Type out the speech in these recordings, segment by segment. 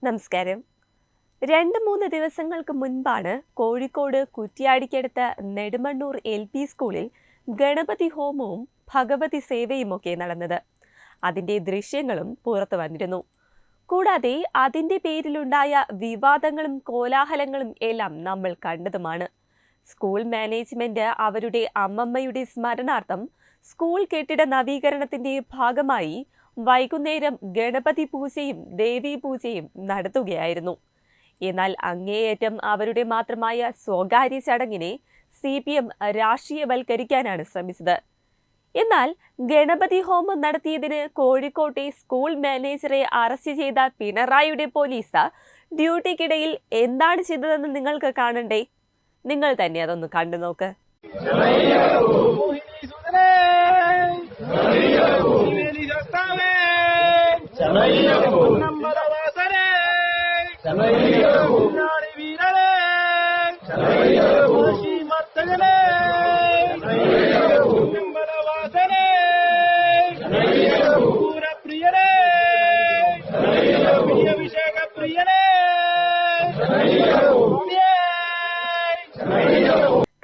നമസ്കാരം. 2-3 ദിവസങ്ങൾക്ക് മുൻപാണ് കോഴിക്കോട് കുറ്റ്യാടിക്കടുത്ത നെടുമണ്ണൂർ LP സ്കൂളിൽ ഗണപതി ഹോമവും ഭഗവതി സേവയുമൊക്കെ നടന്നത്. അതിൻ്റെ ദൃശ്യങ്ങളും പുറത്തു വന്നിരുന്നു. കൂടാതെ അതിൻ്റെ പേരിലുണ്ടായ വിവാദങ്ങളും കോലാഹലങ്ങളും എല്ലാം നമ്മൾ കണ്ടതുമാണ്. സ്കൂൾ മാനേജ്മെന്റ് അവരുടെ അമ്മമ്മയുടെ സ്മരണാർത്ഥം സ്കൂൾ കെട്ടിട നവീകരണത്തിൻ്റെ ഭാഗമായി വൈകുന്നേരം ഗണപതി പൂജയും ദേവീ പൂജയും നടത്തുകയായിരുന്നു. എന്നാൽ അങ്ങേയറ്റം അവരുടെ മാത്രമായ സ്വകാര്യ ചടങ്ങിനെ CPM രാഷ്ട്രീയവൽക്കരിക്കാനാണ് ശ്രമിച്ചത്. എന്നാൽ ഗണപതി ഹോമം നടത്തിയതിന് കോഴിക്കോട്ടെ സ്കൂൾ മാനേജറെ അറസ്റ്റ് ചെയ്ത പിണറായിയുടെ പോലീസ് ഡ്യൂട്ടിക്കിടയിൽ എന്താണ് ചെയ്തതെന്ന് നിങ്ങൾക്ക് കാണണ്ടേ? നിങ്ങൾ തന്നെ അതൊന്ന് കണ്ടു നോക്ക്.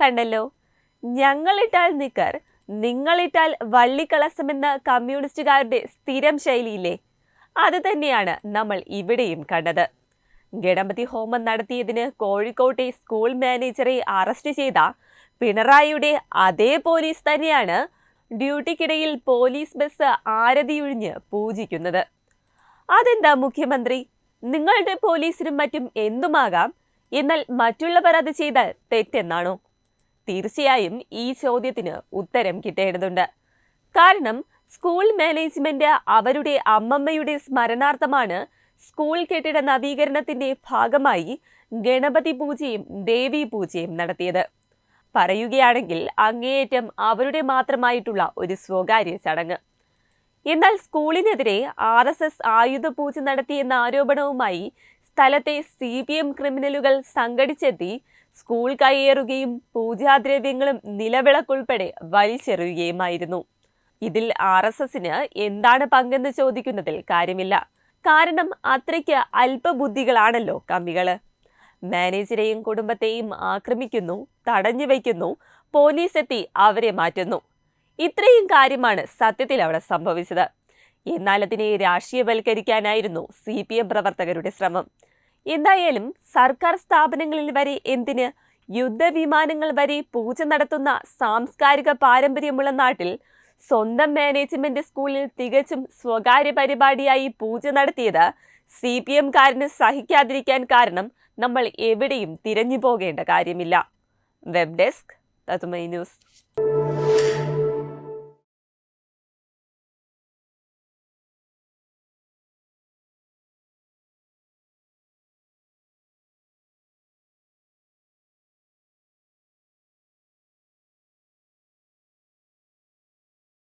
കണ്ടല്ലോ, ഞങ്ങളിട്ടാൽ നിക്കർ, നിങ്ങളിട്ടാൽ വള്ളിക്കളസമെന്ന കമ്മ്യൂണിസ്റ്റുകാരുടെ സ്ഥിരം ശൈലിയില്ലേ? അത് തന്നെയാണ് നമ്മൾ ഇവിടെയും കണ്ടത്. ഗണപതി ഹോമം നടത്തിയതിന് കോഴിക്കോട്ടെ സ്കൂൾ മാനേജറെ അറസ്റ്റ് ചെയ്ത പിണറായിയുടെ അതേ പോലീസ് തന്നെയാണ് ഡ്യൂട്ടിക്കിടയിൽ പോലീസ് ബസ് ആരതിയൊഴിഞ്ഞ് പൂജിക്കുന്നത്. അതെന്താ മുഖ്യമന്ത്രി, നിങ്ങളുടെ പോലീസിനും മറ്റും എന്തുമാകാം, എന്നാൽ മറ്റുള്ളവർ അത് ചെയ്താൽ തെറ്റെന്നാണോ? തീർച്ചയായും ഈ ചോദ്യത്തിന് ഉത്തരം കിട്ടേണ്ടതുണ്ട്. കാരണം സ്കൂൾ മാനേജ്മെന്റ് അവരുടെ അമ്മമ്മയുടെ സ്മരണാർത്ഥമാണ് സ്കൂൾ കെട്ടിട നവീകരണത്തിന്റെ ഭാഗമായി ഗണപതി പൂജയും ദേവീ പൂജയും നടത്തിയത്. പറയുകയാണെങ്കിൽ അങ്ങേയറ്റം അവരുടെ മാത്രമായിട്ടുള്ള ഒരു സ്വകാര്യ ചടങ്ങ്. എന്നാൽ സ്കൂളിനെതിരെ RSS ആയുധ പൂജ നടത്തിയെന്ന ആരോപണവുമായി സ്ഥലത്തെ CPM ക്രിമിനലുകൾ സംഘടിച്ചെത്തി സ്കൂൾ കയ്യേറുകയും പൂജാദ്രവ്യങ്ങളും നിലവിളക്കുൾപ്പെടെ വലിച്ചെറിയുകയുമായിരുന്നു. ഇതിൽ RSSന് എന്താണ് പങ്കെന്ന് ചോദിക്കുന്നതിൽ കാര്യമില്ല. കാരണം അത്രയ്ക്ക് അല്പബുദ്ധികളാണല്ലോ കമ്മികള്. മാനേജരെയും കുടുംബത്തെയും ആക്രമിക്കുന്നു, തടഞ്ഞു വയ്ക്കുന്നു, പോലീസ് എത്തി അവരെ മാറ്റുന്നു. ഇത്രയും കാര്യമാണ് സത്യത്തിൽ അവിടെ സംഭവിച്ചത്. എന്നാൽ അതിനെ രാഷ്ട്രീയവൽക്കരിക്കാനായിരുന്നു CPM പ്രവർത്തകരുടെ ശ്രമം. എന്തായാലും സർക്കാർ സ്ഥാപനങ്ങളിൽ വരെ എന്തിന്, യുദ്ധവിമാനങ്ങൾ വരെ പൂജ നടത്തുന്ന സാംസ്കാരിക പാരമ്പര്യമുള്ള നാട്ടിൽ സ്വന്തം മാനേജ്മെന്റ് സ്കൂളിൽ തികച്ചും സ്വകാര്യ പരിപാടിയായി പൂജ നടത്തിയത് CPM-കാരന് സഹിക്കാതിരിക്കാൻ കാരണം നമ്മൾ എവിടെയും തിരഞ്ഞു പോകേണ്ട കാര്യമില്ല. വെബ് ഡെസ്ക് തത്തുമൈ ന്യൂസ്.